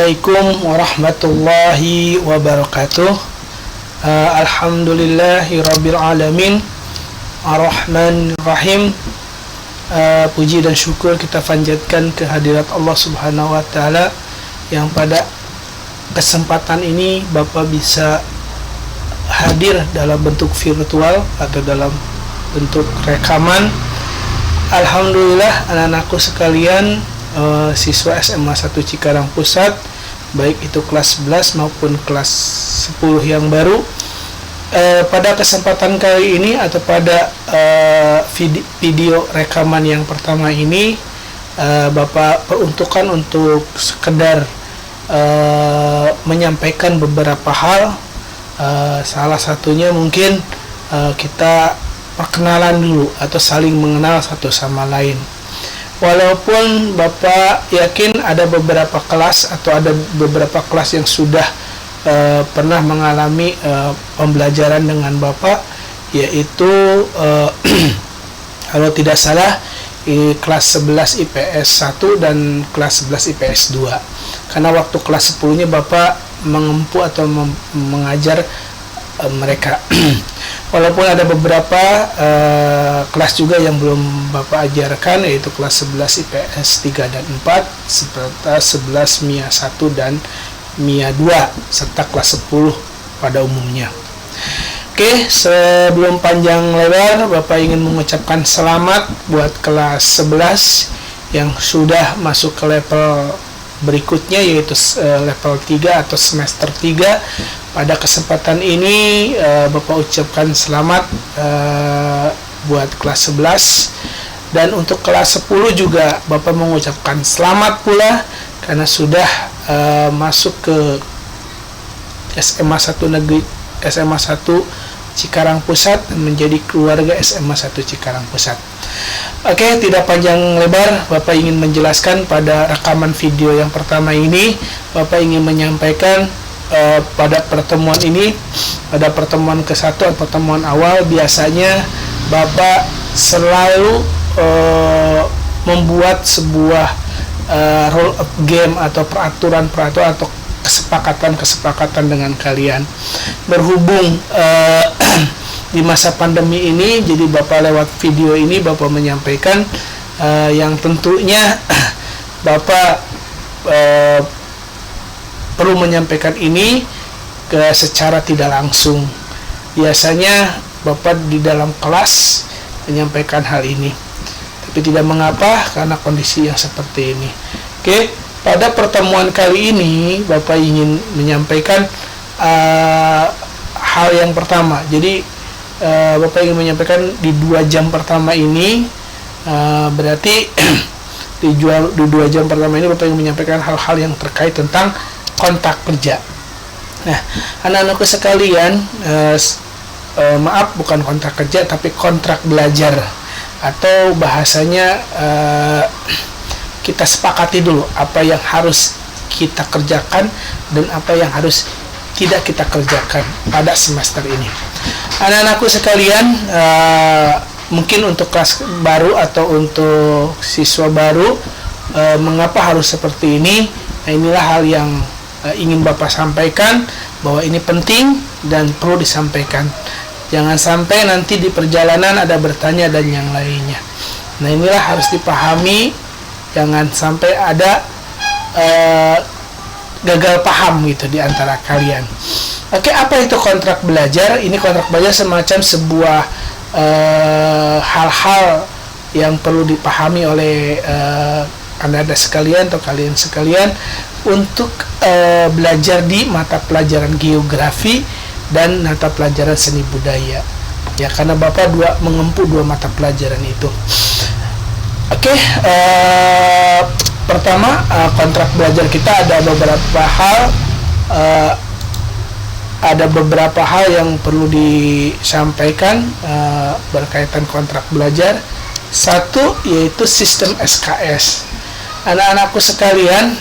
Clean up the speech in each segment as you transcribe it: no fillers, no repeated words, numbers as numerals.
Assalamualaikum warahmatullahi wabarakatuh. Alhamdulillahi rabbil alamin, ar-Rahman rahim. Puji dan syukur kita panjatkan kehadirat Allah Subhanahu wa taala yang pada kesempatan ini Bapak bisa hadir dalam bentuk virtual atau dalam bentuk rekaman. Alhamdulillah, anak-anakku sekalian, siswa SMA 1 Cikarang Pusat, baik itu kelas 11 maupun kelas 10 yang baru, pada kesempatan kali ini atau pada video rekaman yang pertama ini, Bapak peruntukkan untuk sekedar menyampaikan beberapa hal. Salah satunya mungkin kita perkenalan dulu atau saling mengenal satu sama lain. Walaupun Bapak yakin ada beberapa kelas atau ada beberapa kelas yang sudah pernah mengalami pembelajaran dengan Bapak, yaitu kalau tidak salah kelas 11 IPS 1 dan kelas 11 IPS 2. Karena waktu kelas 10-nya Bapak mengempu atau mengajar mereka. Walaupun ada beberapa kelas juga yang belum Bapak ajarkan, yaitu kelas 11 IPS 3 dan 4 serta 11 MIA 1 dan MIA 2 serta kelas 10 pada umumnya. Oke, sebelum panjang lebar, Bapak ingin mengucapkan selamat buat kelas 11 yang sudah masuk ke level berikutnya, yaitu level 3 atau semester 3. Pada kesempatan ini Bapak ucapkan selamat buat kelas 11, dan untuk kelas 10 juga Bapak mengucapkan selamat pula karena sudah masuk ke SMA 1 Negeri SMA 1 Cikarang Pusat dan menjadi keluarga SMA 1 Cikarang Pusat. Oke, tidak panjang lebar, Bapak ingin menjelaskan pada rekaman video yang pertama ini, Bapak ingin menyampaikan pada pertemuan ini, pada pertemuan ke-1 atau pertemuan awal, biasanya Bapak selalu membuat sebuah rule of game atau peraturan-peraturan atau kesepakatan dengan kalian. Berhubung di masa pandemi ini, jadi Bapak lewat video ini Bapak menyampaikan yang tentunya Bapak perlu menyampaikan ini secara tidak langsung. Biasanya Bapak di dalam kelas menyampaikan hal ini, tapi tidak mengapa karena kondisi yang seperti ini. Oke, pada pertemuan kali ini Bapak ingin menyampaikan hal yang pertama. Jadi Bapak ingin menyampaikan di 2 jam pertama ini, berarti di 2 jam pertama ini Bapak ingin menyampaikan hal-hal yang terkait tentang kontrak kerja. Nah, anak-anakku sekalian, maaf, bukan kontrak kerja tapi kontrak belajar, atau bahasanya kita sepakati dulu apa yang harus kita kerjakan dan apa yang harus tidak kita kerjakan pada semester ini. Anak-anakku sekalian, mungkin untuk kelas baru atau untuk siswa baru, mengapa harus seperti ini? Nah, inilah hal yang ingin Bapak sampaikan, bahwa ini penting dan perlu disampaikan. Jangan sampai nanti di perjalanan ada bertanya dan yang lainnya. Nah, inilah harus dipahami, jangan sampai ada gagal paham gitu di antara kalian. Oke, apa itu kontrak belajar? Ini kontrak belajar semacam sebuah hal-hal yang perlu dipahami oleh Anda sekalian atau kalian sekalian untuk belajar di mata pelajaran geografi dan mata pelajaran seni budaya. Ya, karena Bapak mengempu 2 mata pelajaran itu. Oke, pertama, kontrak belajar kita ada beberapa hal yang perlu disampaikan berkaitan kontrak belajar. 1, yaitu sistem SKS. Anak-anakku sekalian,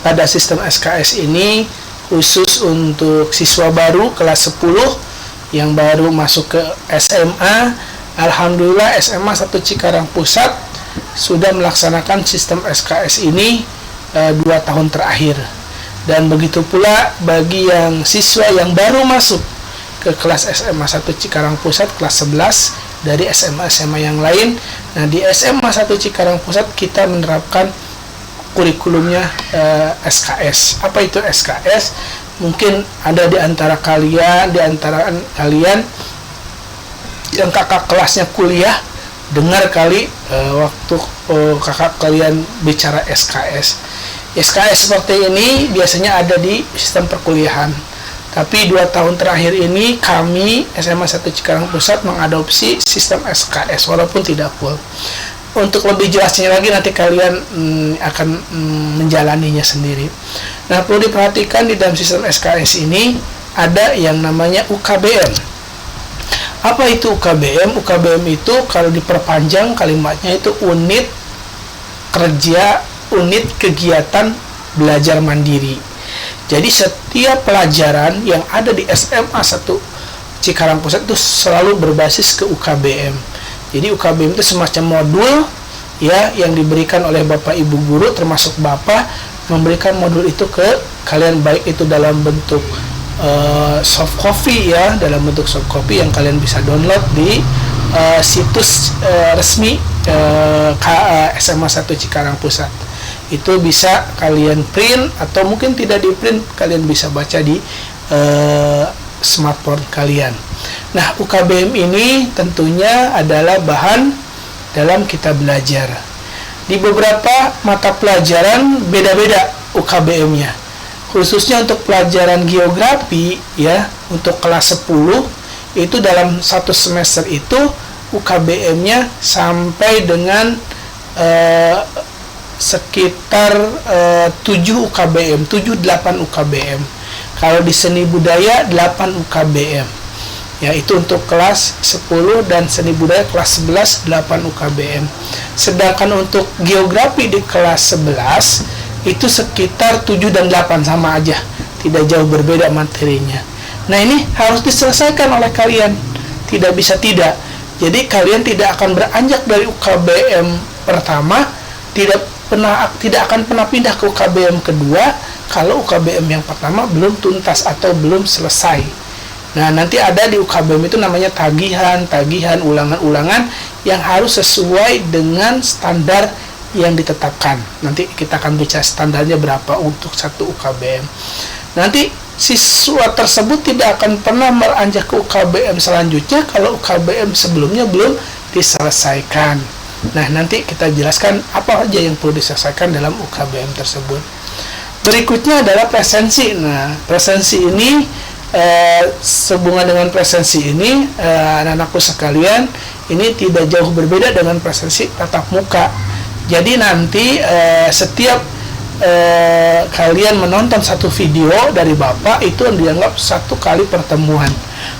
pada sistem SKS ini khusus untuk siswa baru kelas 10 yang baru masuk ke SMA. Alhamdulillah, SMA 1 Cikarang Pusat sudah melaksanakan sistem SKS ini 2 tahun terakhir. Dan begitu pula bagi yang siswa yang baru masuk ke kelas SMA 1 Cikarang Pusat kelas 11 dari SMA-SMA yang lain. Nah, di SMA 1 Cikarang Pusat kita menerapkan kurikulumnya SKS. Apa itu SKS? Mungkin ada di antara kalian yang kakak kelasnya kuliah dengar kali waktu kakak kalian bicara SKS. SKS seperti ini biasanya ada di sistem perkuliahan. Tapi 2 tahun terakhir ini kami SMA 1 Cikarang Pusat mengadopsi sistem SKS walaupun tidak full. Untuk lebih jelasnya lagi nanti kalian akan menjalaninya sendiri. Nah, perlu diperhatikan di dalam sistem SKS ini ada yang namanya UKBM. Apa itu UKBM? UKBM itu kalau diperpanjang kalimatnya itu unit kegiatan belajar mandiri. Jadi setiap pelajaran yang ada di SMA 1 Cikarang Pusat itu selalu berbasis ke UKBM. Jadi UKBM itu semacam modul ya yang diberikan oleh Bapak Ibu guru termasuk Bapak, memberikan modul itu ke kalian, baik itu dalam bentuk soft copy ya, dalam bentuk soft copy yang kalian bisa download di situs resmi SMA 1 Cikarang Pusat. Itu bisa kalian print atau mungkin tidak di print, kalian bisa baca di smartphone kalian. Nah, UKBM ini tentunya adalah bahan dalam kita belajar. Di beberapa mata pelajaran beda-beda UKBM-nya. Khususnya untuk pelajaran geografi ya, untuk kelas 10 itu dalam 1 semester itu UKBM-nya sampai dengan sekitar 7 UKBM, 7-8 UKBM. Kalau di seni budaya 8 UKBM. Ya, itu untuk kelas 10 dan seni budaya kelas 11 8 UKBM. Sedangkan untuk geografi di kelas 11 itu sekitar 7 dan 8 sama aja. Tidak jauh berbeda materinya. Nah, ini harus diselesaikan oleh kalian. Tidak bisa tidak. Jadi kalian tidak akan beranjak dari UKBM pertama, tidak akan pernah pindah ke UKBM kedua kalau UKBM yang pertama belum tuntas atau belum selesai. Nah, nanti ada di UKBM itu namanya tagihan, ulangan-ulangan yang harus sesuai dengan standar yang ditetapkan. Nanti kita akan bicara standarnya berapa untuk 1 UKBM. Nanti siswa tersebut tidak akan pernah beranjak ke UKBM selanjutnya kalau UKBM sebelumnya belum diselesaikan. Nah, nanti kita jelaskan apa saja yang perlu diselesaikan dalam UKBM tersebut. Berikutnya adalah presensi. Nah, presensi ini sehubungan dengan presensi ini anak-anakku sekalian, ini tidak jauh berbeda dengan presensi tatap muka. Jadi nanti setiap kalian menonton satu video dari Bapak itu dianggap 1 kali pertemuan,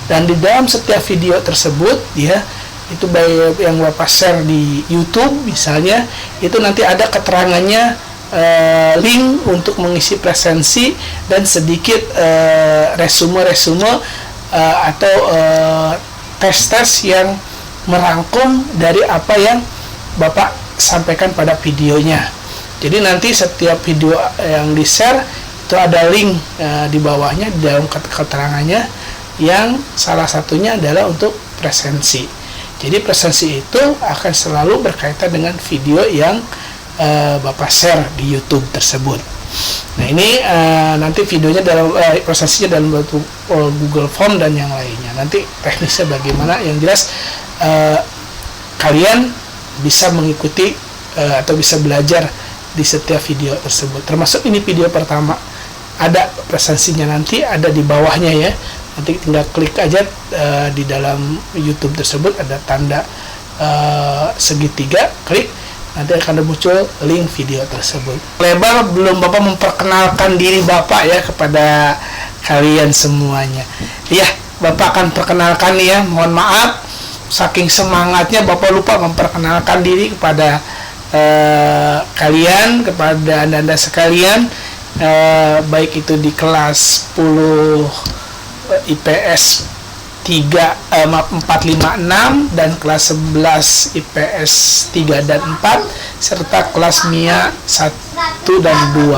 dan di dalam setiap video tersebut ya, itu baik yang Bapak share di YouTube misalnya, itu nanti ada keterangannya, link untuk mengisi presensi dan sedikit resume atau tes-tes yang merangkum dari apa yang Bapak sampaikan pada videonya. Jadi nanti setiap video yang di-share itu ada link di bawahnya di dalam keterangannya, yang salah satunya adalah untuk presensi. Jadi presensi itu akan selalu berkaitan dengan video yang Bapak share di YouTube tersebut. Nah, ini nanti videonya dalam presensinya dalam bentuk Google Form dan yang lainnya. Nanti teknisnya bagaimana, yang jelas kalian bisa mengikuti atau bisa belajar di setiap video tersebut. Termasuk ini video pertama, ada presensinya, nanti ada di bawahnya ya. Nanti tinggal klik aja di dalam YouTube tersebut ada tanda segitiga, klik, nanti akan muncul link video tersebut. Lebar belum Bapak memperkenalkan diri Bapak ya kepada kalian semuanya. Iya, Bapak akan perkenalkan nih ya. Mohon maaf, saking semangatnya Bapak lupa memperkenalkan diri kepada kalian, kepada anda sekalian, baik itu di kelas 10 IPS 456 dan kelas 11 IPS 3 dan 4 serta kelas MIA 1 dan 2.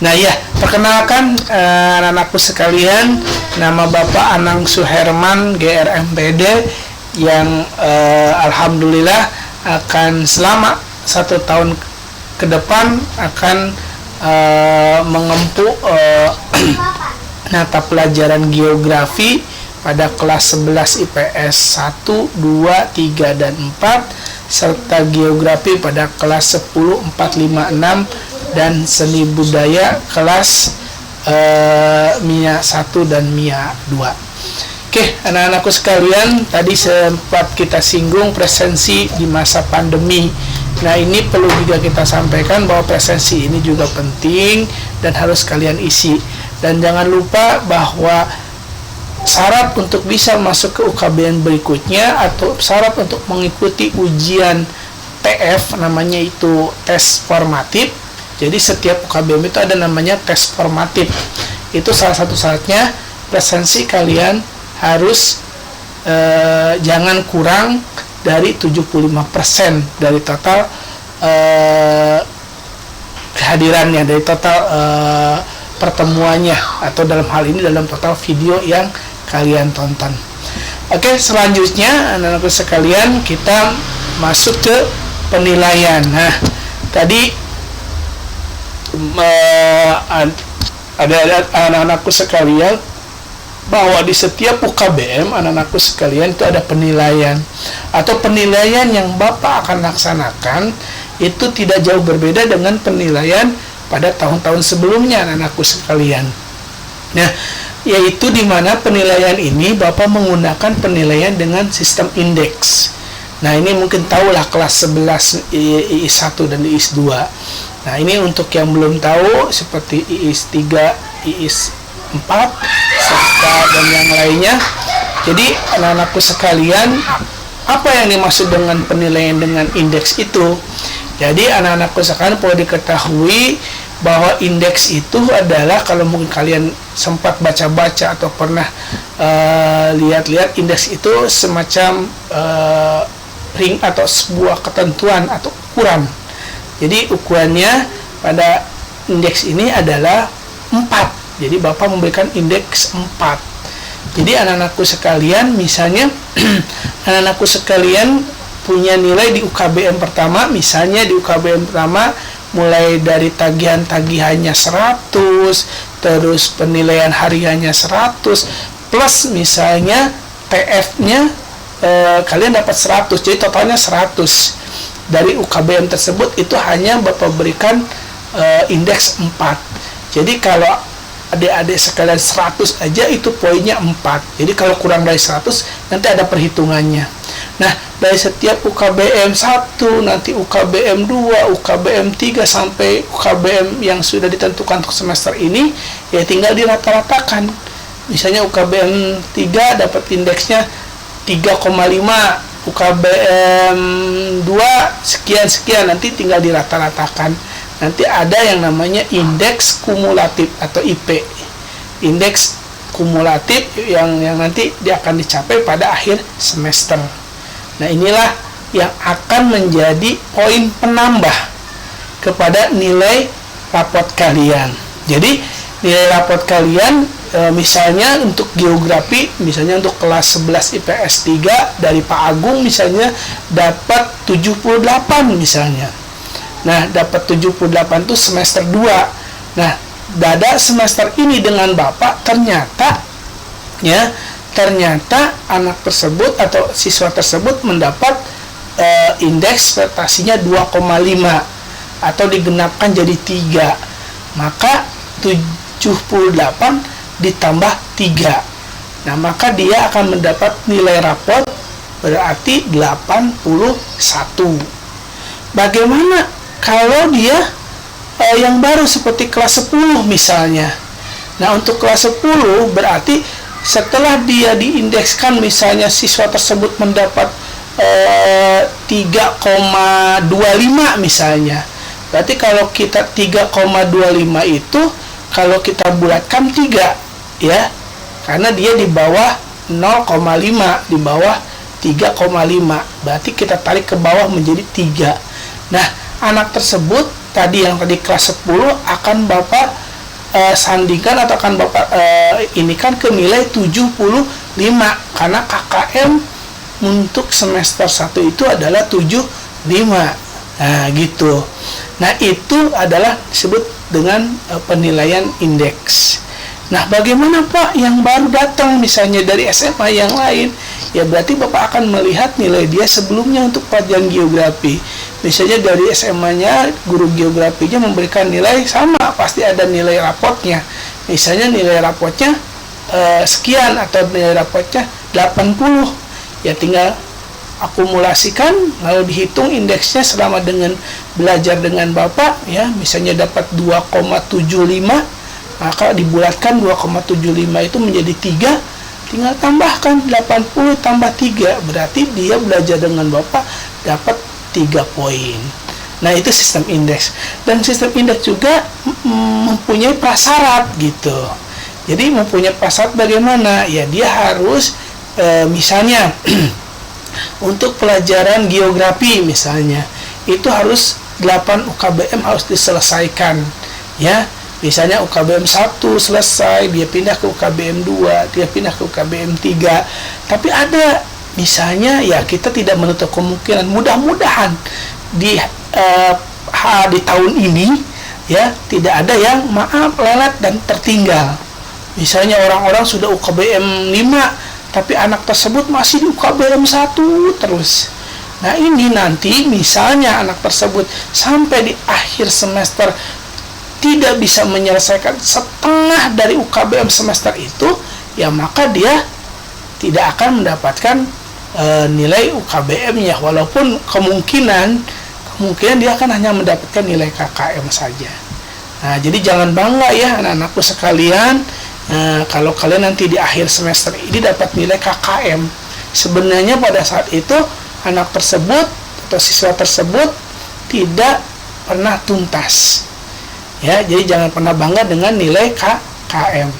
Nah ya, perkenalkan anak-anakku sekalian, nama Bapak Anang Suherman GRMPD yang alhamdulillah akan selama 1 tahun ke depan akan mengempu mata pelajaran geografi pada kelas 11 IPS 1, 2, 3, dan 4 serta geografi pada kelas 10, 4, 5, 6 dan seni budaya kelas MIA 1 dan MIA 2. Oke, anak-anakku sekalian, tadi sempat kita singgung presensi di masa pandemi. Nah, ini perlu juga kita sampaikan bahwa presensi ini juga penting dan harus kalian isi. Dan jangan lupa bahwa syarat untuk bisa masuk ke UKBM berikutnya atau syarat untuk mengikuti ujian TF, namanya itu tes formatif. Jadi setiap UKBM itu ada namanya tes formatif. Itu salah satu syaratnya, presensi kalian harus jangan kurang dari 75% dari total kehadirannya, dari total pertemuannya, atau dalam hal ini dalam total video yang kalian tonton. Oke, selanjutnya anak-anakku sekalian, kita masuk ke penilaian. Nah, tadi ada anak-anakku sekalian bahwa di setiap UKBM anak-anakku sekalian itu ada penilaian, atau penilaian yang Bapak akan laksanakan itu tidak jauh berbeda dengan penilaian pada tahun-tahun sebelumnya anak-anakku sekalian. Nah, yaitu di mana penilaian ini Bapak menggunakan penilaian dengan sistem indeks. Nah, ini mungkin tahulah kelas 11 IIS 1 dan IIS 2. Nah, ini untuk yang belum tahu seperti IIS 3, IIS 4, serta dan yang lainnya. Jadi, anak-anakku sekalian, apa yang dimaksud dengan penilaian dengan indeks itu? Jadi, anak-anakku sekalian perlu diketahui bahwa indeks itu adalah, kalau mungkin kalian sempat baca-baca atau pernah lihat-lihat, indeks itu semacam ring atau sebuah ketentuan atau ukuran. Jadi ukurannya pada indeks ini adalah 4. Jadi Bapak memberikan indeks 4. Jadi anak-anakku sekalian, misalnya anak-anakku sekalian punya nilai di UKBM pertama, misalnya di UKBM pertama mulai dari tagihannya 100, terus penilaian hariannya 100, plus misalnya TF-nya kalian dapat 100, jadi totalnya 100. Dari UKBM tersebut itu hanya Bapak berikan indeks 4. Jadi kalau adik-adik sekalian 100 aja itu poinnya 4. Jadi kalau kurang dari 100 nanti ada perhitungannya. Nah, dari setiap UKBM 1, nanti UKBM 2, UKBM 3 sampai UKBM yang sudah ditentukan untuk semester ini, ya tinggal dirata-ratakan. Misalnya UKBM 3 dapat indeksnya 3,5, UKBM 2 sekian-sekian, nanti tinggal dirata-ratakan. Nanti ada yang namanya indeks kumulatif atau IP. Indeks kumulatif yang nanti dia akan dicapai pada akhir semester. Nah, inilah yang akan menjadi poin penambah kepada nilai rapot kalian. Jadi, nilai rapot kalian misalnya untuk geografi, misalnya untuk kelas 11 IPS 3 dari Pak Agung misalnya dapat 78 misalnya. Nah, dapat 78 itu semester 2. Nah, pada semester ini dengan Bapak ternyata anak tersebut atau siswa tersebut mendapat indeks prestasinya 2,5 atau digenapkan jadi 3. Maka 78 ditambah 3. Nah, maka dia akan mendapat nilai rapot berarti 81. Bagaimana kalau dia yang baru seperti kelas 10 misalnya? Nah, untuk kelas 10 berarti setelah dia diindekskan, misalnya siswa tersebut mendapat 3,25 misalnya. Berarti kalau kita 3,25 itu kalau kita bulatkan 3 ya, karena dia di bawah 0,5, di bawah 3,5, berarti kita tarik ke bawah menjadi 3. Nah, anak tersebut tadi yang tadi kelas 10 akan Bapak sandingkan atau akan Bapak ini kan ke nilai 75 karena KKM untuk semester 1 itu adalah 75. Nah, gitu. Nah, itu adalah disebut dengan penilaian indeks. Nah, bagaimana Pak yang baru datang misalnya dari SMA yang lain? Ya berarti Bapak akan melihat nilai dia sebelumnya untuk pelajaran geografi. Misalnya dari SMA-nya guru geografinya memberikan nilai sama, pasti ada nilai rapotnya. Misalnya nilai rapotnya sekian atau nilai rapotnya 80. Ya tinggal akumulasikan lalu dihitung indeksnya selama dengan belajar dengan Bapak, ya misalnya dapat 2,75, maka dibulatkan 2,75 itu menjadi 3, tinggal tambahkan 80 tambah 3, berarti dia belajar dengan Bapak dapat 3 poin. Nah, itu sistem indeks. Dan sistem indeks juga mempunyai prasyarat gitu. Jadi mempunyai prasyarat bagaimana? Ya dia harus misalnya untuk pelajaran geografi misalnya itu harus 8 UKBM harus diselesaikan, ya. Misalnya UKBM 1 selesai, dia pindah ke UKBM 2, dia pindah ke UKBM 3. Tapi ada misalnya ya kita tidak menutup kemungkinan, mudah-mudahan di tahun ini ya tidak ada yang maaf lelet dan tertinggal. Misalnya orang-orang sudah UKBM 5 tapi anak tersebut masih di UKBM 1 terus. Nah, ini nanti misalnya anak tersebut sampai di akhir semester tidak bisa menyelesaikan setengah dari UKBM semester itu, ya maka dia tidak akan mendapatkan nilai UKBM-nya, walaupun kemungkinan dia akan hanya mendapatkan nilai KKM saja. Nah, jadi jangan bangga ya anak-anakku sekalian, kalau kalian nanti di akhir semester ini dapat nilai KKM. Sebenarnya pada saat itu anak tersebut atau siswa tersebut tidak pernah tuntas. Ya, jadi jangan pernah bangga dengan nilai KKM.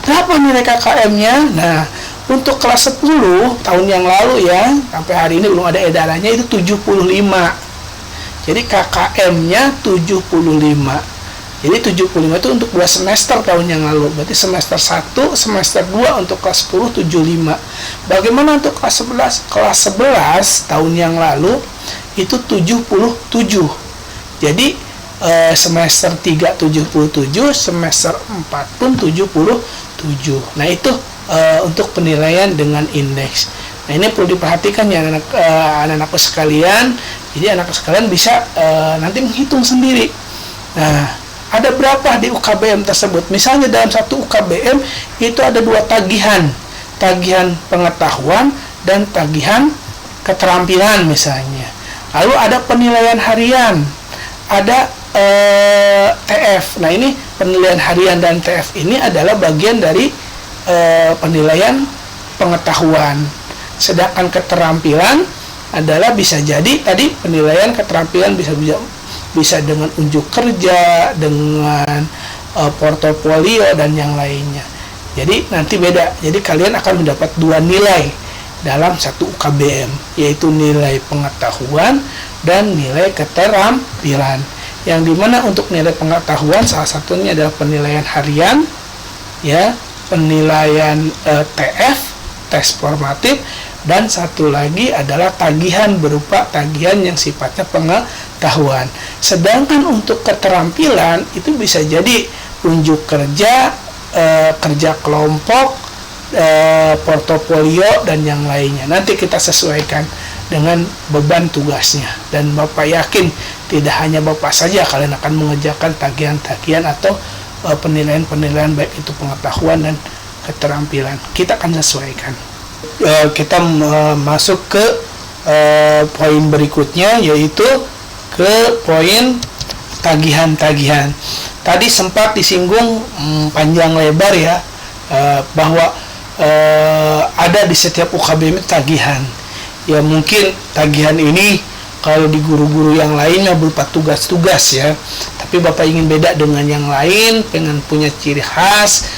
Berapa nilai KKM-nya? Nah, untuk kelas 10 tahun yang lalu ya, sampai hari ini belum ada edarannya, itu 75. Jadi KKM-nya 75. Jadi 75 itu untuk 2 semester tahun yang lalu. Berarti semester 1, semester 2 untuk kelas 10 75. Bagaimana untuk kelas 11? Kelas 11 tahun yang lalu itu 77. Jadi semester 3 77, semester 4 pun 77. Nah, itu untuk penilaian dengan indeks. Nah, ini perlu diperhatikan ya anak-anakku sekalian. Jadi anak sekalian bisa nanti menghitung sendiri. Nah, ada berapa di UKBM tersebut? Misalnya dalam satu UKBM itu ada 2 tagihan. Tagihan pengetahuan dan tagihan keterampilan misalnya. Lalu ada penilaian harian. Ada TF. Nah, ini penilaian harian dan TF ini adalah bagian dari penilaian pengetahuan. Sedangkan keterampilan adalah bisa jadi tadi penilaian keterampilan bisa dengan unjuk kerja, dengan portofolio dan yang lainnya. Jadi nanti beda. Jadi kalian akan mendapat 2 nilai dalam satu UKBM, yaitu nilai pengetahuan dan nilai keterampilan. Yang dimana untuk nilai pengetahuan salah satunya adalah penilaian harian, ya, penilaian TF, tes formatif, dan satu lagi adalah tagihan berupa tagihan yang sifatnya pengetahuan. Sedangkan untuk keterampilan itu bisa jadi unjuk kerja, kerja kelompok, portofolio dan yang lainnya. Nanti kita sesuaikan dengan beban tugasnya, dan Bapak yakin tidak hanya Bapak saja kalian akan mengerjakan tagihan-tagihan atau penilaian-penilaian baik itu pengetahuan dan keterampilan. Kita akan sesuaikan. Kita masuk ke poin berikutnya, yaitu ke poin tagihan-tagihan. Tadi sempat disinggung panjang lebar ya, bahwa ada di setiap UKBM tagihan. Ya mungkin tagihan ini kalau di guru-guru yang lainnya berupa tugas-tugas ya, tapi Bapak ingin beda dengan yang lain, pengen punya ciri khas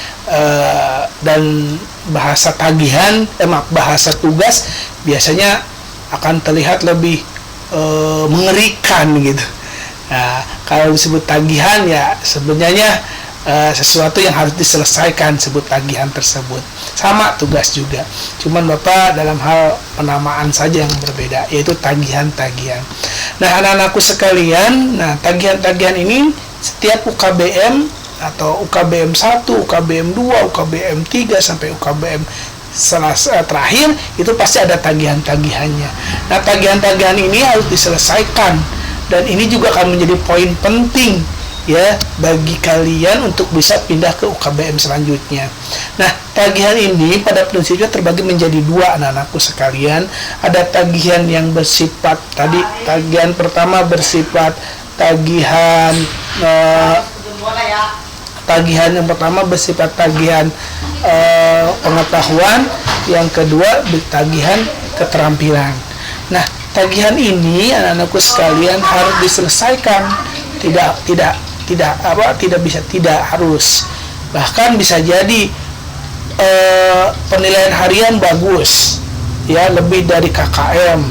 dan bahasa tagihan, bahasa tugas biasanya akan terlihat lebih mengerikan gitu. Nah, kalau disebut tagihan ya sebenarnya sesuatu yang harus diselesaikan, sebut tagihan tersebut. Sama tugas juga, cuman Bapak dalam hal penamaan saja yang berbeda, yaitu tagihan-tagihan. Nah, anak-anakku sekalian, nah tagihan-tagihan ini setiap UKBM atau UKBM 1, UKBM 2, UKBM 3 sampai UKBM terakhir itu pasti ada tagihan-tagihannya. Nah, tagihan-tagihan ini harus diselesaikan, dan ini juga akan menjadi poin penting ya bagi kalian untuk bisa pindah ke UKBM selanjutnya. Nah, tagihan ini pada prinsipnya terbagi menjadi dua, anak-anakku sekalian. Ada tagihan yang bersifat tadi, tagihan pertama bersifat tagihan yang pertama bersifat tagihan pengetahuan, yang kedua tagihan keterampilan. Nah, tagihan ini anak-anakku sekalian harus diselesaikan, tidak harus, bahkan bisa jadi penilaian harian bagus ya, lebih dari KKM.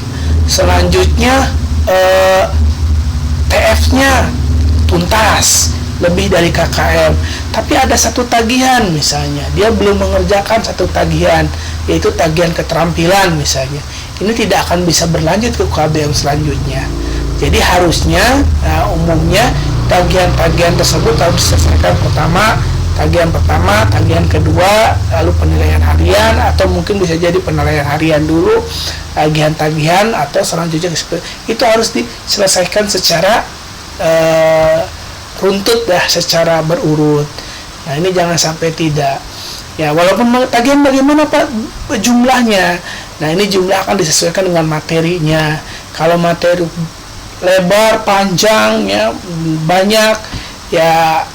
Selanjutnya TF-nya tuntas, lebih dari KKM, tapi ada satu tagihan misalnya dia belum mengerjakan satu tagihan, yaitu tagihan keterampilan misalnya, ini tidak akan bisa berlanjut ke UKBM selanjutnya. Jadi harusnya umumnya tagihan-tagihan tersebut harus diselesaikan tagihan kedua, lalu penilaian harian, atau mungkin bisa jadi penilaian harian dulu, tagihan-tagihan, atau selanjutnya itu harus diselesaikan secara runtut secara berurut. Nah, ini jangan sampai tidak. Ya, walaupun tagihan bagaimana Pak jumlahnya. Nah, ini jumlah akan disesuaikan dengan materinya. Kalau materi lebar, panjang, ya banyak, ya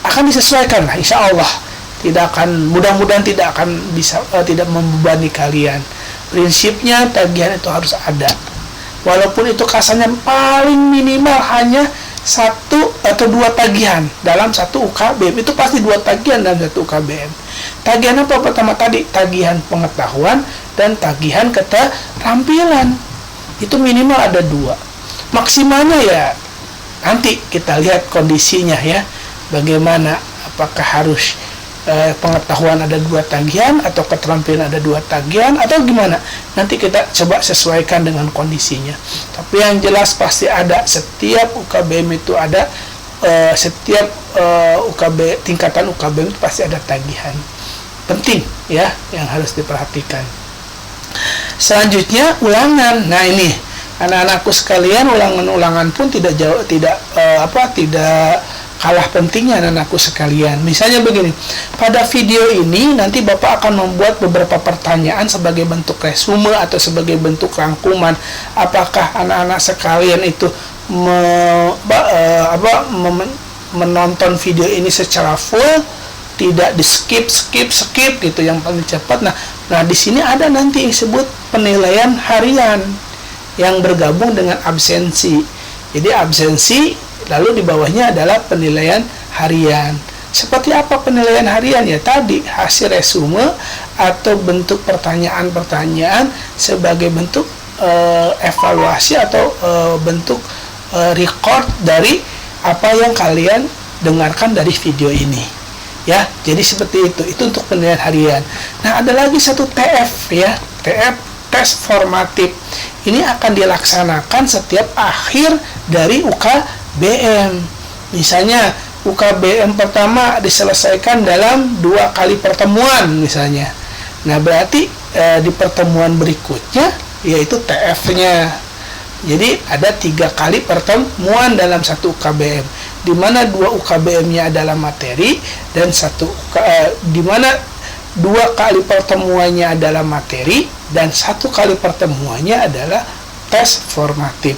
akan disesuaikan lah, insya Allah. Mudah-mudahan tidak akan bisa tidak membebani kalian. Prinsipnya tagihan itu harus ada, walaupun itu kasarnya paling minimal hanya 1 atau 2 tagihan dalam satu UKBM, itu pasti 2 tagihan dalam satu UKBM. Tagihan apa pertama tadi? Tagihan pengetahuan dan tagihan keterampilan. Itu minimal ada 2. Maksimalnya ya nanti kita lihat kondisinya ya, bagaimana, apakah harus pengetahuan ada 2 tagihan atau keterampilan ada 2 tagihan atau gimana, nanti kita coba sesuaikan dengan kondisinya. Tapi yang jelas pasti ada, setiap UKBM itu ada, setiap tingkatan UKBM itu pasti ada tagihan penting ya yang harus diperhatikan. Selanjutnya ulangan. Nah, ini anak-anakku sekalian, ulangan-ulangan pun tidak kalah pentingnya anak-anakku sekalian. Misalnya begini, pada video ini nanti Bapak akan membuat beberapa pertanyaan sebagai bentuk resume atau sebagai bentuk rangkuman. Apakah anak-anak sekalian itu menonton video ini secara full, tidak di skip gitu yang paling cepat. Nah di sini ada nanti disebut penilaian harian yang bergabung dengan absensi. Jadi absensi, lalu di bawahnya adalah penilaian harian. Seperti apa penilaian harian? Ya tadi, hasil resume atau bentuk pertanyaan-pertanyaan sebagai bentuk evaluasi atau bentuk record dari apa yang kalian dengarkan dari video ini. Ya, jadi seperti itu. Itu untuk penilaian harian. Nah, ada lagi satu TF ya, TF, tes formatif. Ini akan dilaksanakan setiap akhir dari UKBM. Misalnya UKBM pertama diselesaikan dalam 2 kali pertemuan misalnya. Nah, berarti di pertemuan berikutnya yaitu TF-nya. Jadi ada 3 kali pertemuan dalam satu UKBM, di mana 2 UKBM-nya adalah materi dan di mana 2 kali pertemuannya adalah materi dan 1 kali pertemuannya adalah tes formatif.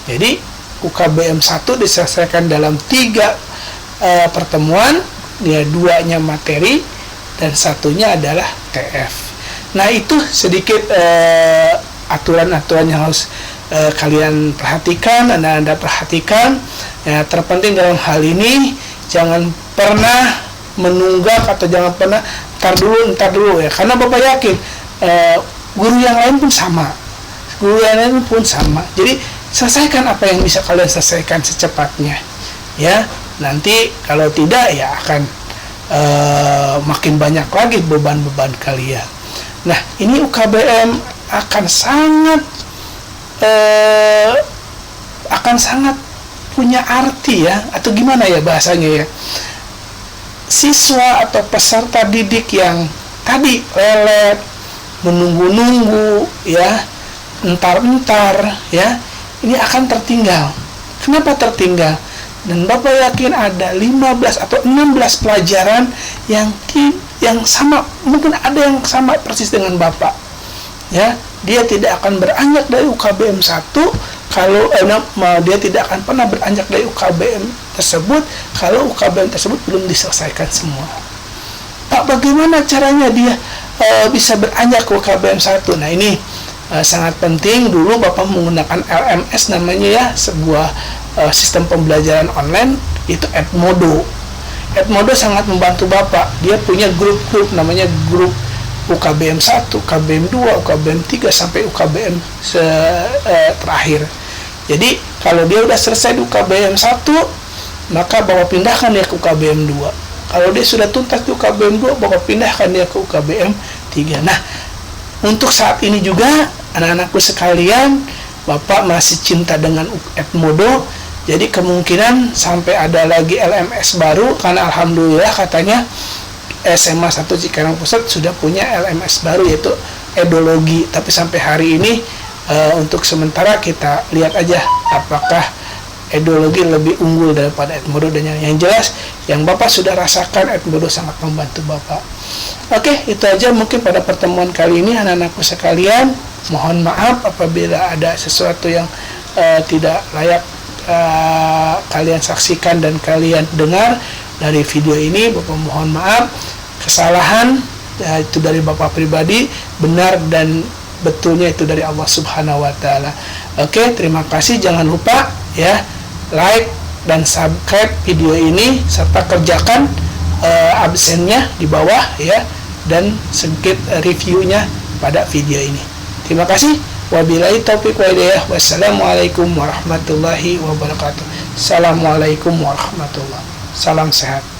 Jadi UKBM 1 diselesaikan dalam 3 pertemuan, ya 2-nya materi dan 1-nya adalah TF. Nah, itu sedikit aturan-aturan yang harus kalian perhatikan, Anda perhatikan. Ya, terpenting dalam hal ini jangan pernah menunggak atau jangan pernah ntar dulu ya, karena Bapak yakin guru yang lain pun sama, jadi selesaikan apa yang bisa kalian selesaikan secepatnya, ya. Nanti kalau tidak ya akan makin banyak lagi beban-beban kalian. Nah, ini UKBM akan sangat punya arti ya, atau gimana ya bahasanya ya. Siswa atau peserta didik yang tadi lelet, menunggu-nunggu ya, entar-entar ya, ini akan tertinggal. Kenapa tertinggal? Dan Bapak yakin ada 15 atau 16 pelajaran yang sama, mungkin ada yang sama persis dengan Bapak. Ya, dia tidak akan beranjak dari UKBM 1 kalau dia tidak akan pernah beranjak dari UKBM tersebut kalau UKBM tersebut belum diselesaikan semua. Pak, bagaimana caranya dia bisa beranjak ke UKBM 1? Nah, ini sangat penting. Dulu Bapak menggunakan LMS namanya ya, sebuah sistem pembelajaran online, itu Edmodo. Edmodo sangat membantu Bapak. Dia punya grup-grup, namanya grup UKBM 1, UKBM 2, UKBM 3 sampai UKBM terakhir. Jadi kalau dia udah selesai di UKBM 1, maka Bapak pindahkan dia ke UKBM 2. Kalau dia sudah tuntas di UKBM 2, Bapak pindahkan dia ke UKBM 3. Nah, untuk saat ini juga anak-anakku sekalian, Bapak masih cinta dengan Edmodo. Jadi kemungkinan sampai ada lagi LMS baru, karena alhamdulillah katanya SMA 1 Cikarang Pusat sudah punya LMS baru, yaitu Edologi. Tapi sampai hari ini untuk sementara kita lihat aja apakah Edologi lebih unggul daripada Edmodo. Dan yang jelas yang Bapak sudah rasakan, Edmodo sangat membantu Bapak. Oke, itu aja mungkin pada pertemuan kali ini anak-anakku sekalian. Mohon maaf apabila ada sesuatu yang tidak layak kalian saksikan dan kalian dengar dari video ini. Bapak mohon maaf. Kesalahan itu dari Bapak pribadi, benar dan betulnya itu dari Allah Subhanahu wa taala. Oke, terima kasih. Jangan lupa ya, like dan subscribe video ini serta kerjakan absennya di bawah ya, dan sedikit reviewnya pada video ini. Terima kasih. Wabillahi taufiq wal hidayah. Wassalamualaikum warahmatullahi wabarakatuh. Assalamualaikum warahmatullahi. Salam sehat.